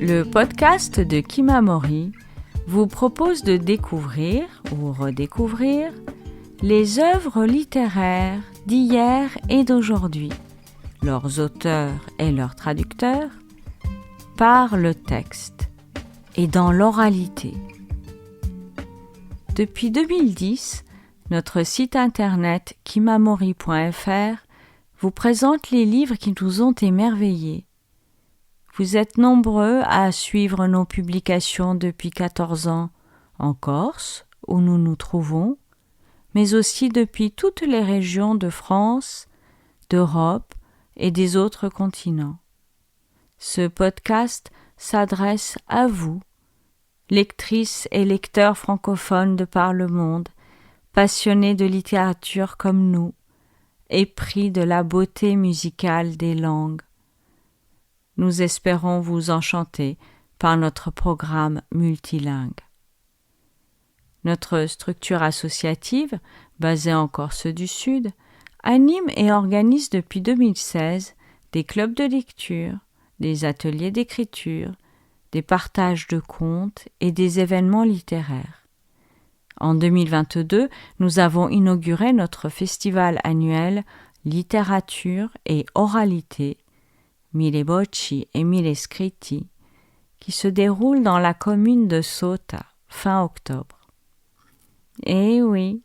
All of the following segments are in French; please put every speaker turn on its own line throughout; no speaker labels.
Le podcast de Kimamori vous propose de découvrir ou redécouvrir les œuvres littéraires d'hier et d'aujourd'hui, leurs auteurs et leurs traducteurs, par le texte et dans l'oralité. Depuis 2010, notre site internet kimamori.fr vous présente les livres qui nous ont émerveillés. Vous êtes nombreux à suivre nos publications depuis 14 ans en Corse, où nous nous trouvons, mais aussi depuis toutes les régions de France, d'Europe et des autres continents. Ce podcast s'adresse à vous, lectrices et lecteurs francophones de par le monde, passionnés de littérature comme nous, épris de la beauté musicale des langues. Nous espérons vous enchanter par notre programme multilingue. Notre structure associative, basée en Corse du Sud, anime et organise depuis 2016 des clubs de lecture, des ateliers d'écriture, des partages de contes et des événements littéraires. En 2022, nous avons inauguré notre festival annuel Littérature et Oralité, Mille Voci et Mille Scritti, qui se déroule dans la commune de Sota, fin octobre. Et oui,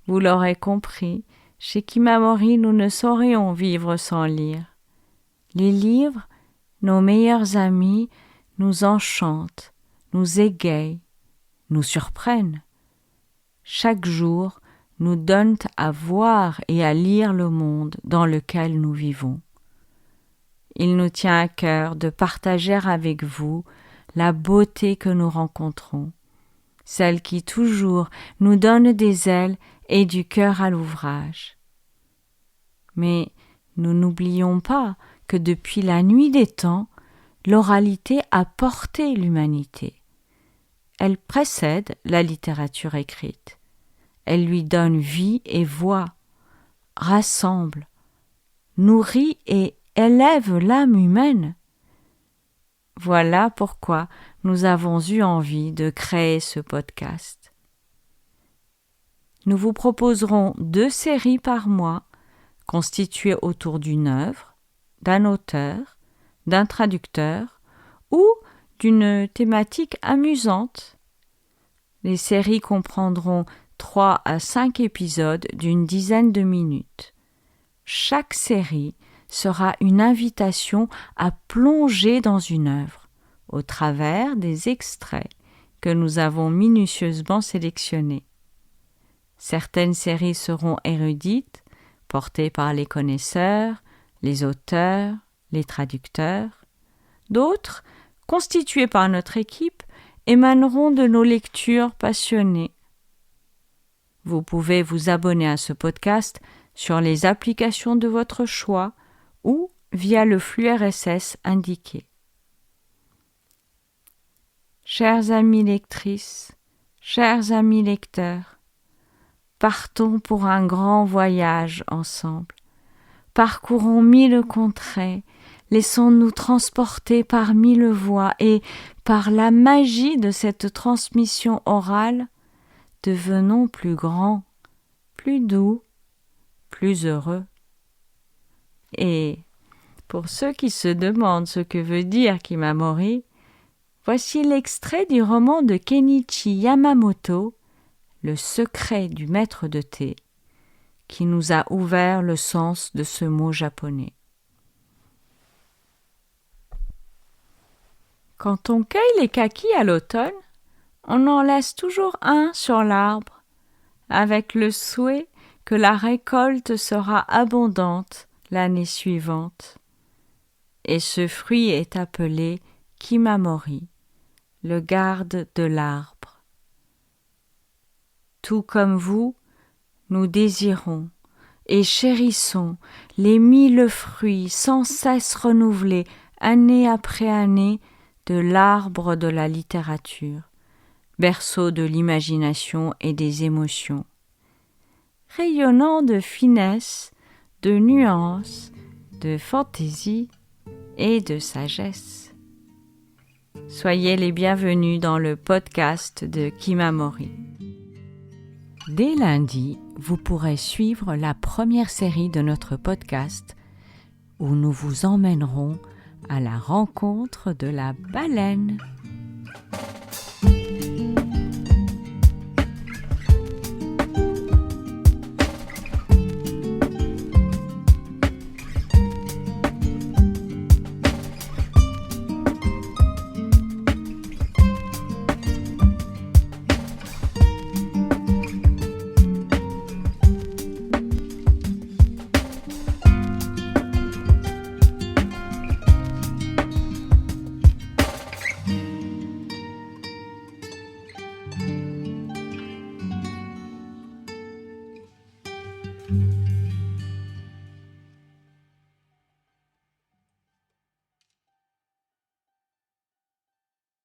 vous l'aurez compris, chez Kimamori, nous ne saurions vivre sans lire. Les livres, nos meilleurs amis, nous enchantent, nous égayent, nous surprennent. Chaque jour, nous donnent à voir et à lire le monde dans lequel nous vivons. Il nous tient à cœur de partager avec vous la beauté que nous rencontrons, celle qui toujours nous donne des ailes et du cœur à l'ouvrage. Mais nous n'oublions pas que depuis la nuit des temps, l'oralité a porté l'humanité. Elle précède la littérature écrite. Elle lui donne vie et voix, rassemble, nourrit et élève l'âme humaine. Voilà pourquoi nous avons eu envie de créer ce podcast. Nous vous proposerons 2 séries par mois, constituées autour d'une œuvre, d'un auteur, d'un traducteur ou d'une thématique amusante. Les séries comprendront 3 à 5 épisodes d'une dizaine de minutes. Chaque série sera une invitation à plonger dans une œuvre, au travers des extraits que nous avons minutieusement sélectionnés. Certaines séries seront érudites, portées par les connaisseurs, les auteurs, les traducteurs. D'autres, constituées par notre équipe, émaneront de nos lectures passionnées. Vous pouvez vous abonner à ce podcast sur les applications de votre choix ou via le flux RSS indiqué. Chères amies lectrices, chers amis lecteurs, partons pour un grand voyage ensemble. Parcourons 1000 contrées, laissons-nous transporter par 1000 voix et, par la magie de cette transmission orale, devenons plus grands, plus doux, plus heureux. Et pour ceux qui se demandent ce que veut dire Kimamori, voici l'extrait du roman de Kenichi Yamamoto, Le secret du maître de thé, qui nous a ouvert le sens de ce mot japonais. Quand on cueille les kakis à l'automne, on en laisse toujours un sur l'arbre, avec le souhait que la récolte sera abondante l'année suivante. Et ce fruit est appelé Kimamori, le garde de l'arbre. Tout comme vous, nous désirons et chérissons les 1000 fruits sans cesse renouvelés, année après année, de l'arbre de la littérature, berceau de l'imagination et des émotions, rayonnant de finesse, de nuances, de fantaisie et de sagesse. Soyez les bienvenus dans le podcast de Kimamori. Dès lundi, vous pourrez suivre la première série de notre podcast où nous vous emmènerons à la rencontre de la baleine.